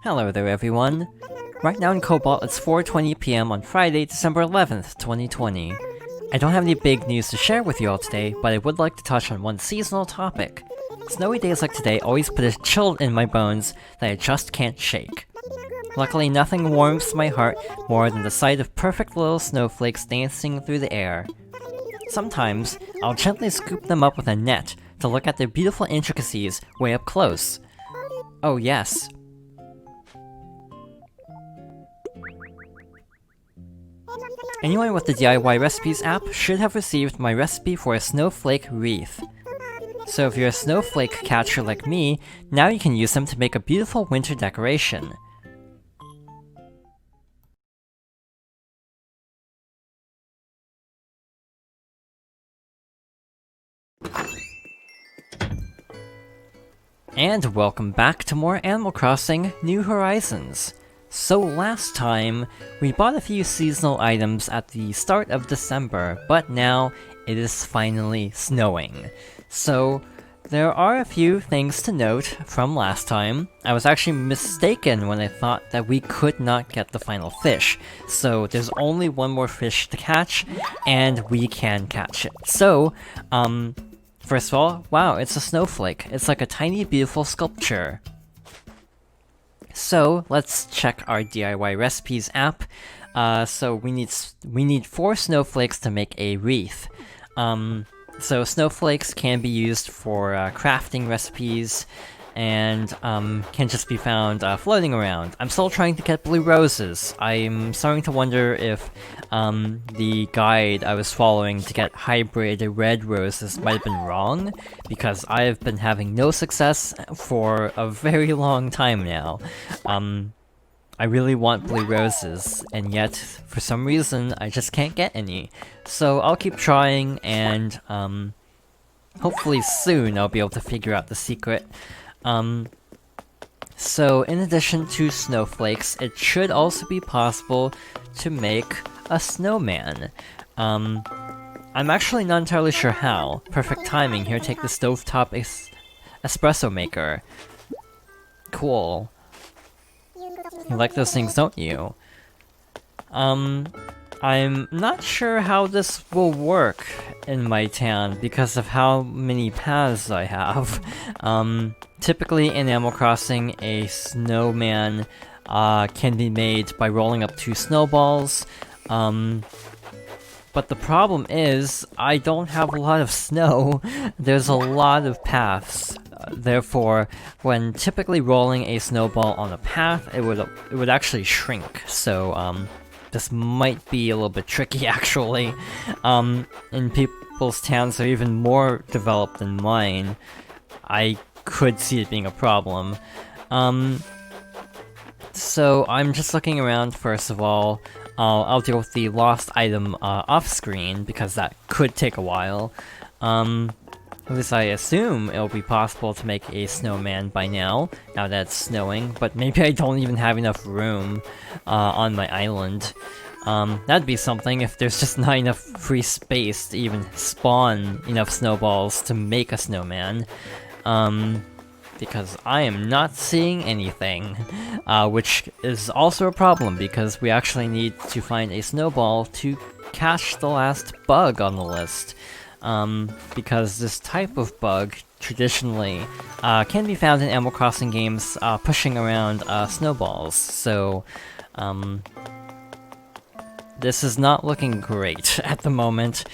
Hello there everyone. Right now in Cobalt it's 4:20 p.m. on Friday, December 11th, 2020. I don't have any big news to share with you all today, but I would like to touch on one seasonal topic. Snowy days like today always put a chill in my bones that I just can't shake. Luckily nothing warms my heart more than the sight of perfect little snowflakes dancing through the air. Sometimes, I'll gently scoop them up with a net to look at their beautiful intricacies way up close. Oh yes. Anyone with the DIY Recipes app should have received my recipe for a snowflake wreath. So if you're a snowflake catcher like me, now you can use them to make a beautiful winter decoration. And welcome back to more Animal Crossing New Horizons. So last time, we bought a few seasonal items at the start of December, but now it is finally snowing. So there are a few things to note from last time. I was actually mistaken when I thought that we could not get the final fish. So there's only one more fish to catch, and we can catch it. So, first of all, wow, it's a snowflake. It's like a tiny, beautiful sculpture. So, let's check our DIY Recipes app. So we need 4 snowflakes to make a wreath. So snowflakes can be used for crafting recipes, and can just be found floating around. I'm still trying to get blue roses. I'm starting to wonder if the guide I was following to get hybrid red roses might have been wrong, because I have been having no success for a very long time now. I really want blue roses, and yet, for some reason, I just can't get any. So I'll keep trying, and hopefully soon I'll be able to figure out the secret. So in addition to snowflakes, it should also be possible to make a snowman. I'm actually not entirely sure how. Perfect timing, here, take the stovetop espresso maker. Cool. You like those things, don't you? I'm not sure how this will work in my town because of how many paths I have. Typically in Animal Crossing, a snowman can be made by rolling up 2 snowballs. But the problem is, I don't have a lot of snow. There's a lot of paths. Therefore, when typically rolling a snowball on a path, it would actually shrink. So, this might be a little bit tricky, actually. In people's towns that are even more developed than mine, I could see it being a problem. So I'm just looking around first of all. I'll deal with the lost item off-screen, because that could take a while. At least I assume it'll be possible to make a snowman by now that it's snowing, but maybe I don't even have enough room on my island. That'd be something if there's just not enough free space to even spawn enough snowballs to make a snowman. Because I am not seeing anything, which is also a problem because we actually need to find a snowball to catch the last bug on the list. Because this type of bug, traditionally, can be found in Animal Crossing games pushing around snowballs, so this is not looking great at the moment.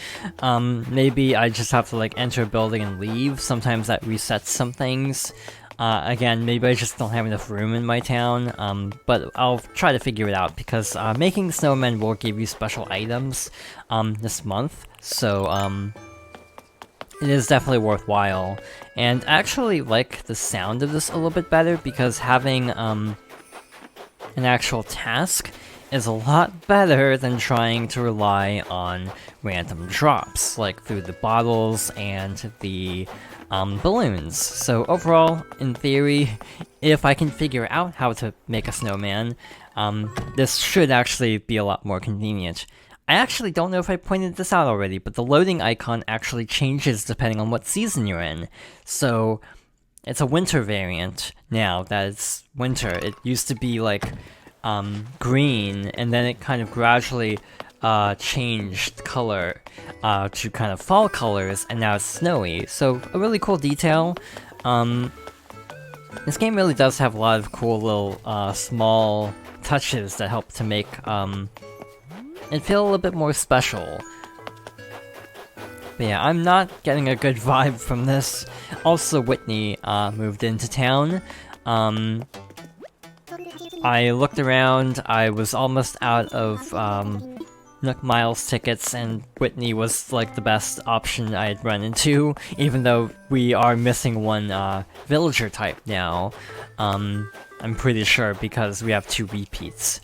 Maybe I just have to like enter a building and leave. Sometimes that resets some things. Again, maybe I just don't have enough room in my town, but I'll try to figure it out, because making snowmen will give you special items this month, so it is definitely worthwhile. And I actually like the sound of this a little bit better, because having an actual task is a lot better than trying to rely on random drops, like through the bottles and the balloons. So overall, in theory, if I can figure out how to make a snowman, this should actually be a lot more convenient. I actually don't know if I pointed this out already, but the loading icon actually changes depending on what season you're in. So it's a winter variant now that it's winter. It used to be like green, and then it kind of gradually changed color to kind of fall colors, and now it's snowy. So a really cool detail. This game really does have a lot of cool little small touches that help to make it feel a little bit more special. But yeah, I'm not getting a good vibe from this. Also, Whitney moved into town. I looked around, I was almost out of Nook Miles tickets, and Whitney was like the best option I'd run into, even though we are missing one villager type now. I'm pretty sure because we have 2 repeats.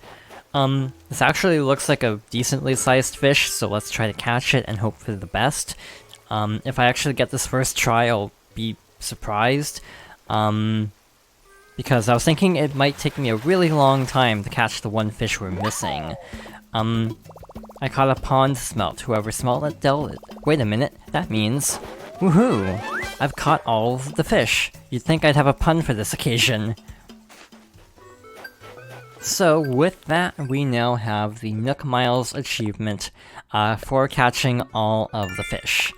This actually looks like a decently sized fish, so let's try to catch it and hope for the best. If I actually get this first try, I'll be surprised. Because I was thinking it might take me a really long time to catch the one fish we're missing. I caught a pond smelt. Whoever smelt it dealt it. Wait a minute, that means... Woohoo! I've caught all of the fish. You'd think I'd have a pun for this occasion. So with that, we now have the Nook Miles achievement for catching all of the fish.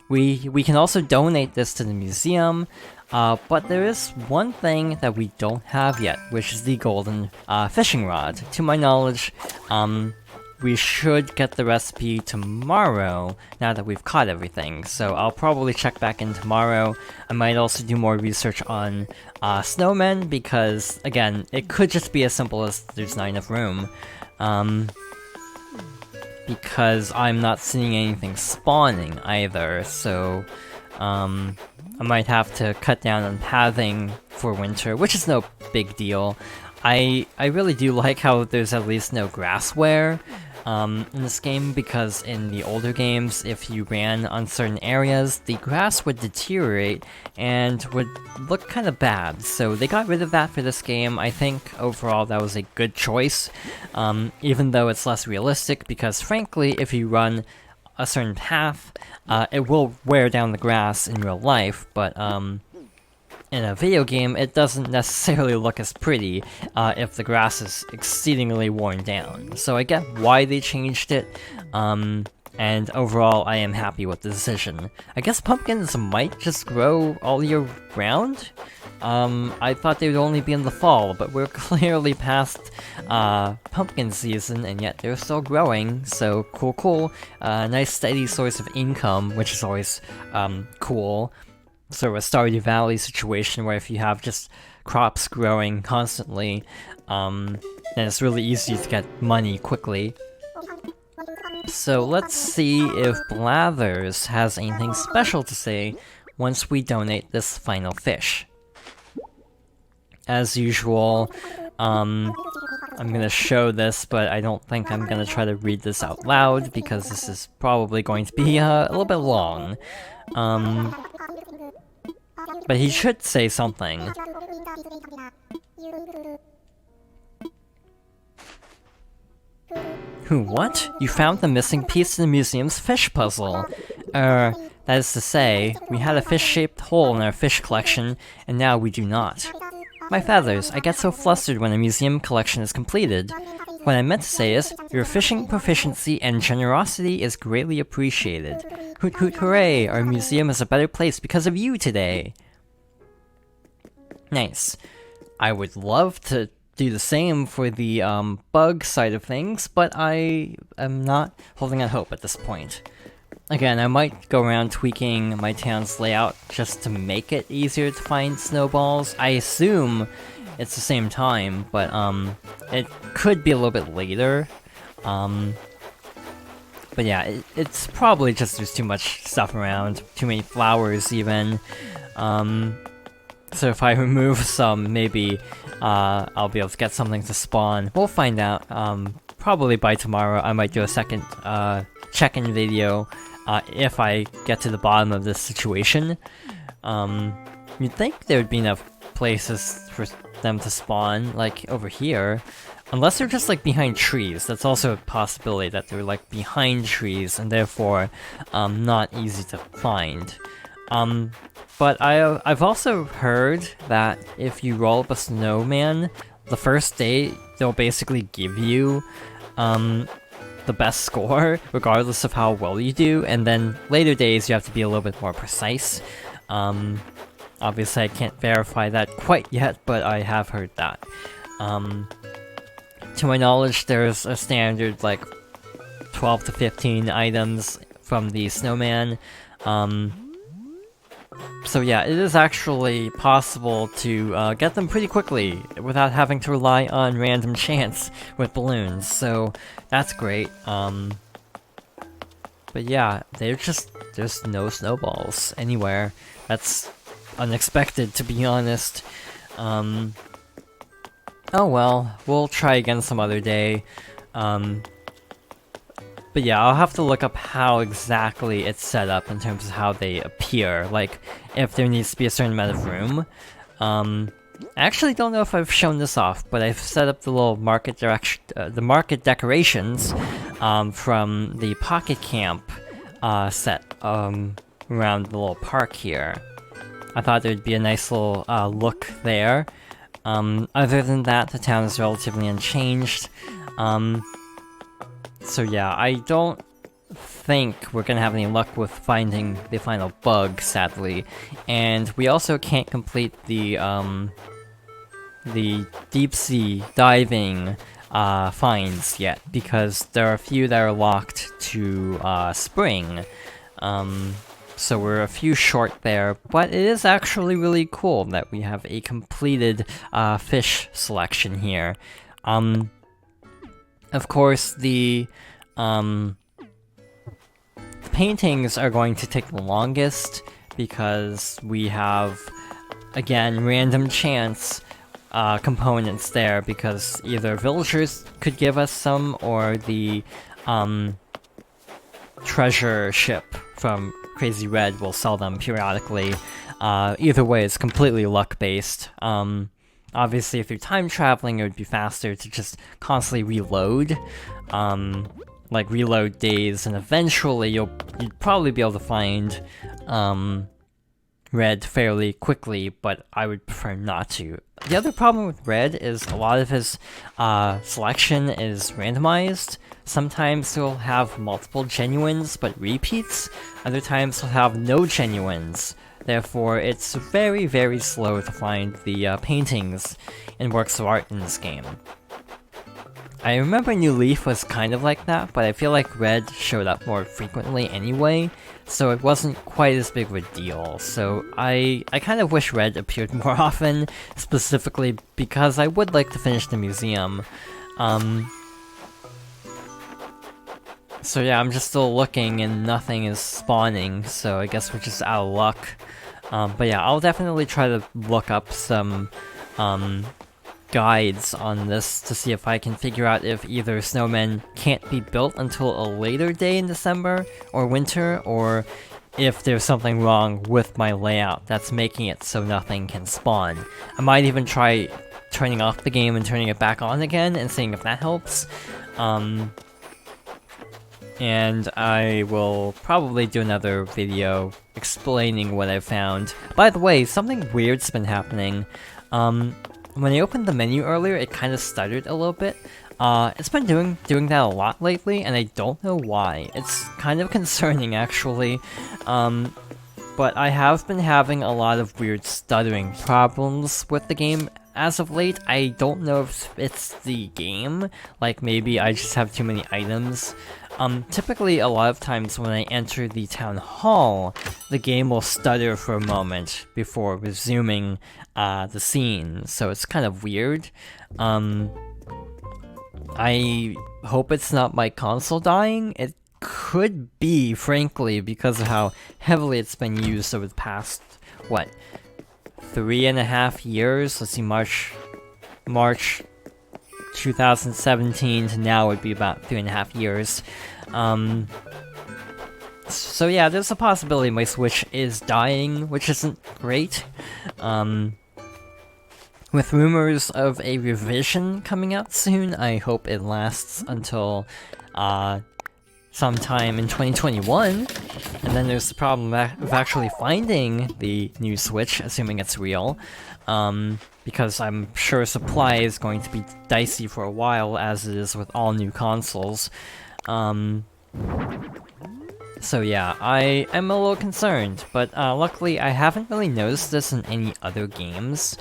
We can also donate this to the museum, but there is one thing that we don't have yet, which is the golden fishing rod. To my knowledge, we should get the recipe tomorrow, now that we've caught everything, so I'll probably check back in tomorrow. I might also do more research on snowmen, because, again, it could just be as simple as there's not enough room. Because I'm not seeing anything spawning either, so I might have to cut down on pathing for winter, which is no big deal. I really do like how there's at least no grass wear in this game, because in the older games, if you ran on certain areas, the grass would deteriorate and would look kind of bad, so they got rid of that for this game. I think overall that was a good choice, even though it's less realistic, because frankly, if you run a certain path, it will wear down the grass in real life, but in a video game, it doesn't necessarily look as pretty if the grass is exceedingly worn down. So I get why they changed it, and overall I am happy with the decision. I guess pumpkins might just grow all year round? I thought they would only be in the fall, but we're clearly past pumpkin season, and yet they're still growing, so cool. Nice steady source of income, which is always cool. Sort of a Stardew Valley situation where if you have just crops growing constantly, then it's really easy to get money quickly. So let's see if Blathers has anything special to say once we donate this final fish. As usual, I'm gonna show this, but I don't think I'm gonna try to read this out loud, because this is probably going to be a little bit long. But he should say something. What? You found the missing piece in the museum's fish puzzle. That is to say, we had a fish-shaped hole in our fish collection, and now we do not. My feathers, I get so flustered when a museum collection is completed. What I meant to say is, your fishing proficiency and generosity is greatly appreciated. Hoot hoot hooray, our museum is a better place because of you today. Nice. I would love to do the same for the bug side of things, but I am not holding out hope at this point. Again, I might go around tweaking my town's layout just to make it easier to find snowballs. I assume it's the same time, but it could be a little bit later. But yeah, it's probably just there's too much stuff around, too many flowers even. So if I remove some, maybe I'll be able to get something to spawn. We'll find out. Probably by tomorrow I might do a second check-in video if I get to the bottom of this situation. You'd think there would be enough places for them to spawn, like over here. Unless they're just like behind trees. That's also a possibility that they're like behind trees and therefore not easy to find. But I've also heard that if you roll up a snowman, the first day they'll basically give you the best score, regardless of how well you do, and then later days you have to be a little bit more precise. Obviously I can't verify that quite yet, but I have heard that. To my knowledge, there's a standard like 12 to 15 items from the snowman. So yeah, it is actually possible to get them pretty quickly without having to rely on random chance with balloons, so that's great. But yeah, there's no snowballs anywhere. That's unexpected, to be honest. Oh well, we'll try again some other day. But yeah, I'll have to look up how exactly it's set up in terms of how they appear, like, if there needs to be a certain amount of room. I actually don't know if I've shown this off, but I've set up the little market decorations from the Pocket Camp set around the little park here. I thought there'd be a nice little look there. Other than that, the town is relatively unchanged. So yeah, I don't think we're gonna have any luck with finding the final bug, sadly. And we also can't complete the deep sea diving finds yet, because there are a few that are locked to spring. So we're a few short there, but it is actually really cool that we have a completed fish selection here. Of course, the paintings are going to take the longest, because we have, again, random chance components there, because either villagers could give us some, or the treasure ship from Crazy Red will sell them periodically. Either way, it's completely luck-based. Obviously, if you're time traveling, it would be faster to just constantly reload, like reload days, and eventually you'd probably be able to find Red fairly quickly, but I would prefer not to. The other problem with Red is a lot of his selection is randomized. Sometimes he'll have multiple genuines but repeats, other times he'll have no genuines. Therefore, it's very, very slow to find the paintings and works of art in this game. I remember New Leaf was kind of like that, but I feel like Red showed up more frequently anyway, so it wasn't quite as big of a deal. So I kind of wish Red appeared more often, specifically because I would like to finish the museum. So yeah, I'm just still looking and nothing is spawning, so I guess we're just out of luck. But yeah, I'll definitely try to look up some guides on this to see if I can figure out if either snowmen can't be built until a later day in December or winter, or if there's something wrong with my layout that's making it so nothing can spawn. I might even try turning off the game and turning it back on again and seeing if that helps. And I will probably do another video explaining what I found. By the way, something weird's been happening. When I opened the menu earlier, it kind of stuttered a little bit. It's been doing that a lot lately, and I don't know why. It's kind of concerning, actually. But I have been having a lot of weird stuttering problems with the game as of late. I don't know if it's the game, like maybe I just have too many items. Typically, a lot of times when I enter the town hall, the game will stutter for a moment before resuming the scene, so it's kind of weird. I hope it's not my console dying. It could be, frankly, because of how heavily it's been used over the past, what, 3.5 years? Let's see, March 2017 to now would be about 3.5 years. So yeah, there's a possibility my Switch is dying, which isn't great. With rumors of a revision coming out soon, I hope it lasts until sometime in 2021. And then there's the problem of actually finding the new Switch, assuming it's real. Because I'm sure supply is going to be dicey for a while, as it is with all new consoles. So yeah, I am a little concerned, but luckily I haven't really noticed this in any other games.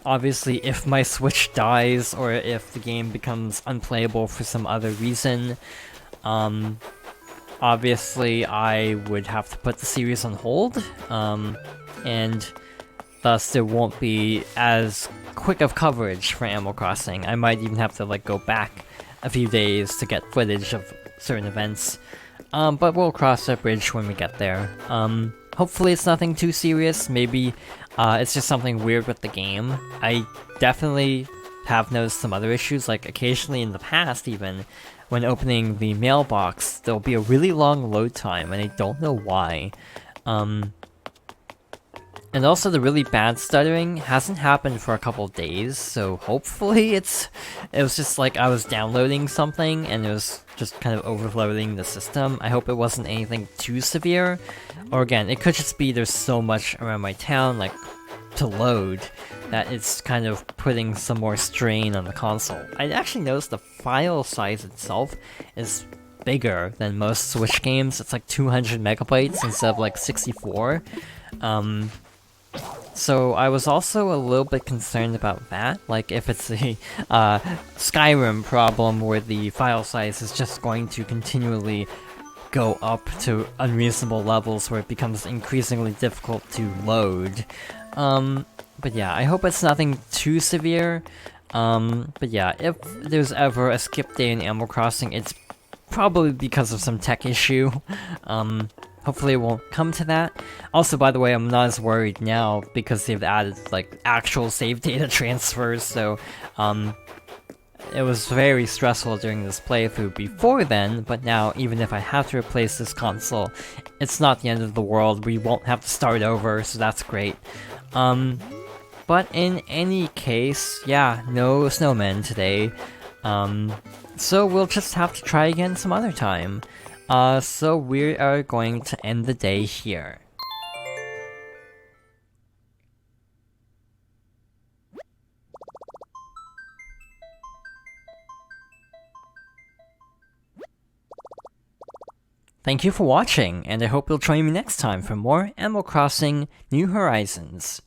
Obviously, if my Switch dies, or if the game becomes unplayable for some other reason, obviously I would have to put the series on hold, and thus there won't be as quick of coverage for Animal Crossing. I might even have to like go back a few days to get footage of certain events, but we'll cross that bridge when we get there. Hopefully it's nothing too serious. Maybe it's just something weird with the game. I definitely have noticed some other issues, like occasionally in the past even, when opening the mailbox, there'll be a really long load time, and I don't know why. And also the really bad stuttering hasn't happened for a couple days, so hopefully it was just like I was downloading something and it was just kind of overloading the system. I hope it wasn't anything too severe. Or again, it could just be there's so much around my town, like, to load, that it's kind of putting some more strain on the console. I actually noticed the file size itself is bigger than most Switch games. It's like 200 megabytes instead of like 64. So I was also a little bit concerned about that, like if it's a Skyrim problem where the file size is just going to continually go up to unreasonable levels where it becomes increasingly difficult to load. But yeah, I hope it's nothing too severe. But yeah, if there's ever a skip day in Animal Crossing, it's probably because of some tech issue. Hopefully it won't come to that. Also, by the way, I'm not as worried now because they've added, like, actual save data transfers, so, it was very stressful during this playthrough before then, but now, even if I have to replace this console, it's not the end of the world. We won't have to start over, so that's great. But in any case, yeah, no snowmen today. So we'll just have to try again some other time. So we are going to end the day here. Thank you for watching, and I hope you'll join me next time for more Animal Crossing New Horizons.